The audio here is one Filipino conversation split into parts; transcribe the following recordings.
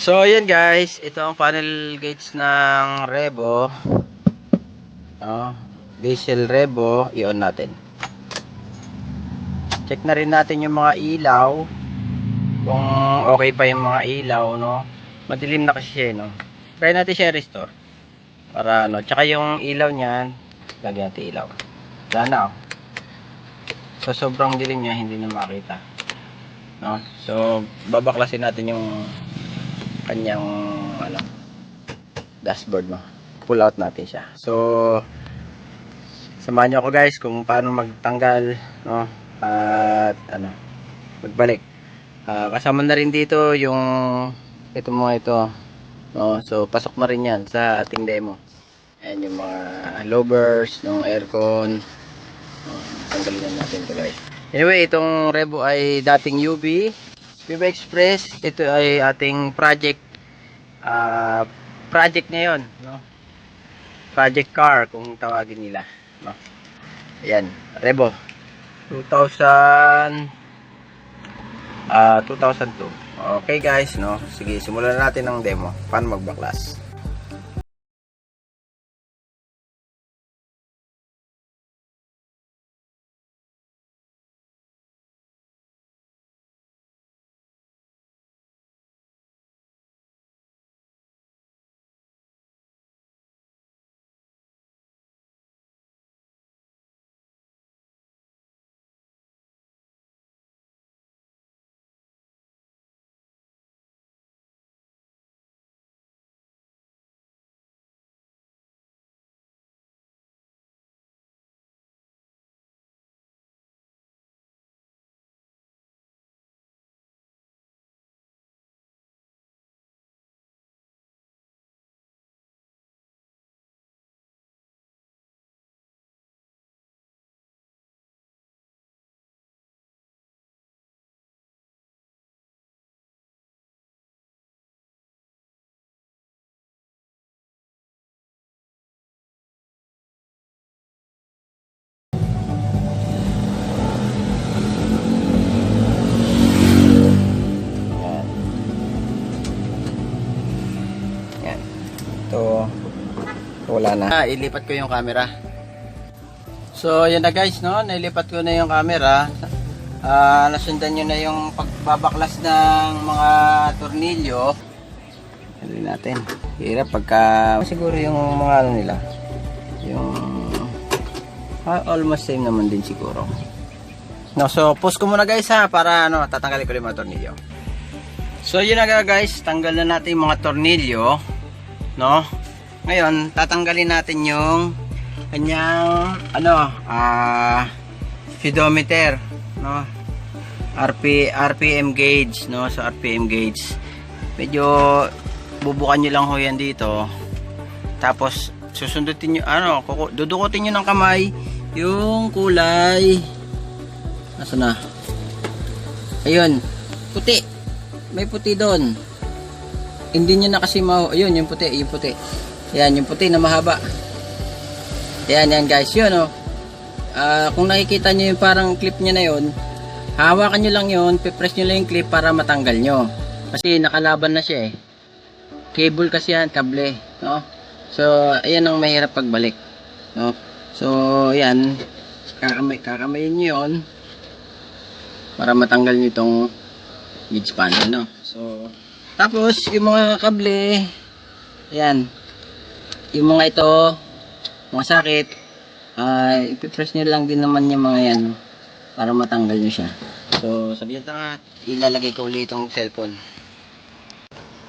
So ayan guys, ito ang panel gauge ng Revo. Diesel Revo, i-on natin. Check na rin natin yung mga ilaw. Kung okay pa yung mga ilaw, no. Madilim na kasi siya, no. Try natin siya restore. Para ano, tsaka yung ilaw niyan, lagyan natin ilaw. Wala na, oh. So sobrang dilim niya, hindi na makita. No? So babaklasin natin yung kanyang ano, dashboard mo. Pull out natin siya. So samahan niyo ako guys kung paano magtanggal, no? At ano, magbalik. Kasama na rin dito yung ito mga ito, no? So pasok na rin yan sa ating demo. Ayan yung mga lowers ng aircon. Tanggalin natin ito guys. Anyway, itong Revo ay dating UV Express. Ito ay ating project ngayon, no? Project car kung tawagin nila, no? Ayan, Revo 2002. Okay guys, no? Sige, simulan natin ang demo. Paano magbaklas? Yan. Ito, wala na. Ilipat ko yung camera. So, yan na guys, no? Nailipat ko na yung camera. Nasundan nyo na yung pagbabaklas ng mga tornilyo. Gawin natin. Hirap pagka siguro yung mga ano nila. Yung almost same naman din siguro. No, so pause ko muna guys ha para ano, tatanggalin ko yung mga tornilyo. So yun na guys, tanggal na natin yung mga tornilyo, no? Ngayon, tatanggalin natin yung kanyang ano, speedometer, no? RPM gauge, no? So RPM gauge. Medyo bubukan niyo lang ho yan dito. Tapos susundutin niyo ano, dudukutin niyo ng kamay yung kulay. Nasaan na? Ayun, puti. May puti doon. Hindi niya na kasi ayun, yung puti, yung puti. Yan, yung puti na mahaba. Yan guys, yun oh. Kung nakikita niyo yung parang clip niya na yun, hawakan niyo lang yun, pipress niyo lang yung clip para matanggal niyo. Kasi nakalaban na siya eh. Cable kasi yan, kable, no? So, ayan ang mahirap pagbalik, no? So, yan. Kakamayin niyo yun para matanggal niyo itong gauge panel, no? So, tapos yung mga kable, ayan, yung mga ito, mga sakit, ipipress nyo lang din naman yung mga yan, no? Para matanggal nyo siya. So, sabihin na ilalagay ko ulit itong cellphone.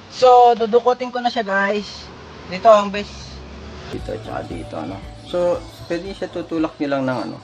So, dudukutin ko na siya guys. Dito ang base. Dito, tsaka dito, ano. So, pwede siya tutulak nyo lang ng ano.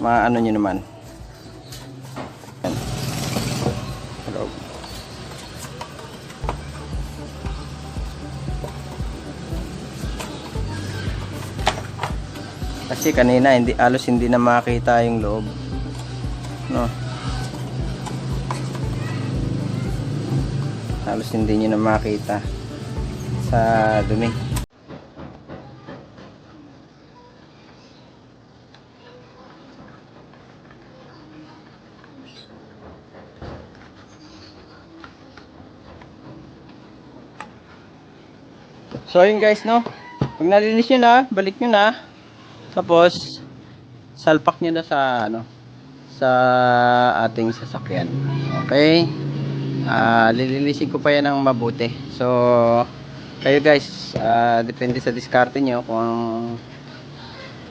maano nyo naman. Yan. Hello. Kasi kanina halos hindi na makita yung loob, no? Halos hindi nyo na makita sa dumi. So yun guys, no, pag nalinis nyo na, balik nyo na, tapos salpak nyo na sa sa ating sasakyan. Okay, lilinisin ko pa yan ng mabuti. So kayo guys, depende sa diskarte nyo kung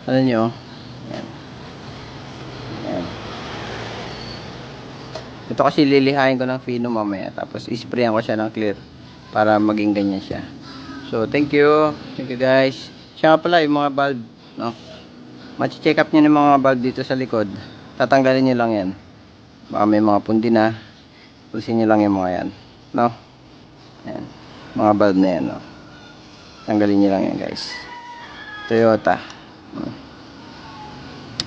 ano nyo. Yan. Yan. Ito kasi lilihain ko ng fino mamaya, tapos isprayan ko siya ng clear para maging ganyan siya. So thank you guys. Siya nga pala yung mga valve, no, check up nyo ng mga valve dito sa likod, tatanggalin nyo lang yan. Baka may mga pundi na, pulisin nyo lang yung mga yan, no. Yan, mga valve na yan, no, tanggalin nyo lang yan guys. Toyota,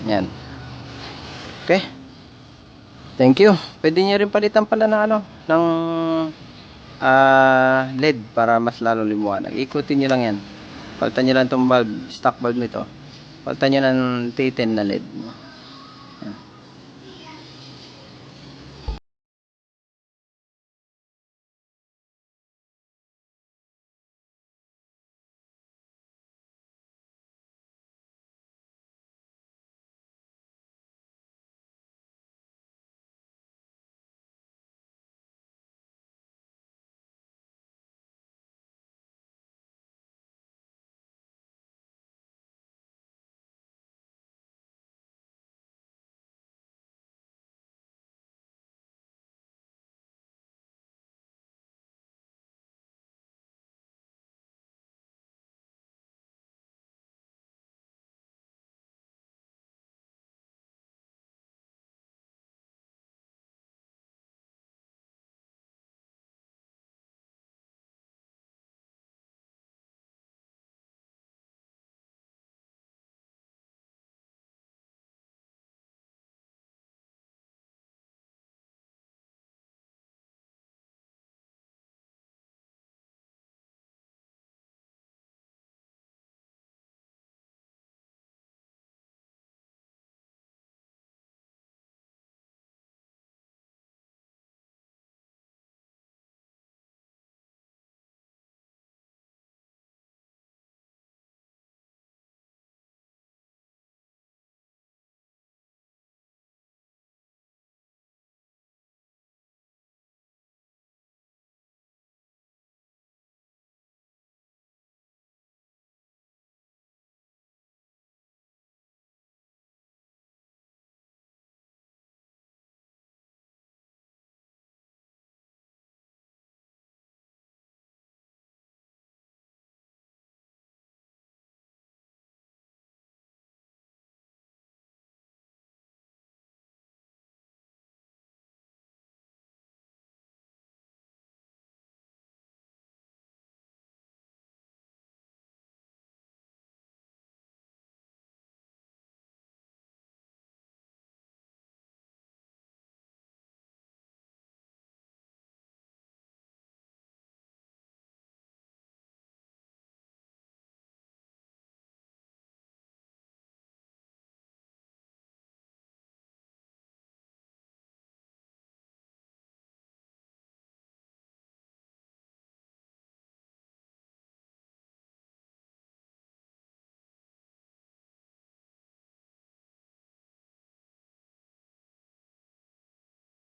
yan. Okay, thank you. Pwede nyo rin palitan pala ng ng LED para mas lalo liwanag. Ikutin nyo lang yan, palitan nyo lang itong valve, stock valve nito, palitan nyo ng T10 na LED. Yan.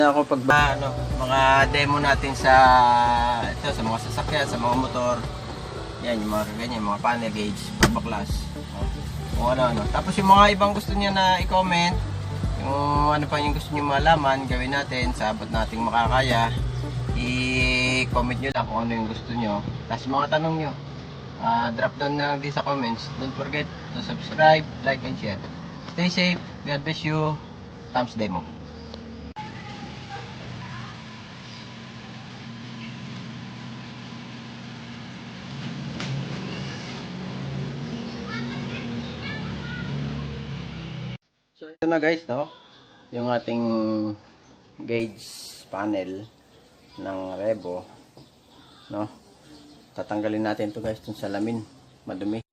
Ako pag mga demo natin sa mga sasakyan, sa mga motor. Yan, yung mga ganyan, mga panel gauge, pagpaklas. Kung ano. Tapos yung mga ibang gusto niyo na i-comment, yung ano pa yung gusto niyo malaman, gawin natin, sa abot nating makakaya. I-comment niyo lang kung ano yung gusto niyo. Tapos mga tanong niyo, drop down na din sa comments. Don't forget to subscribe, like and share. Stay safe. God bless you. Thumbs demo. So ito na guys, no? Yung ating gauge panel ng Revo, no? Tatanggalin natin to guys, itong salamin. Madumi.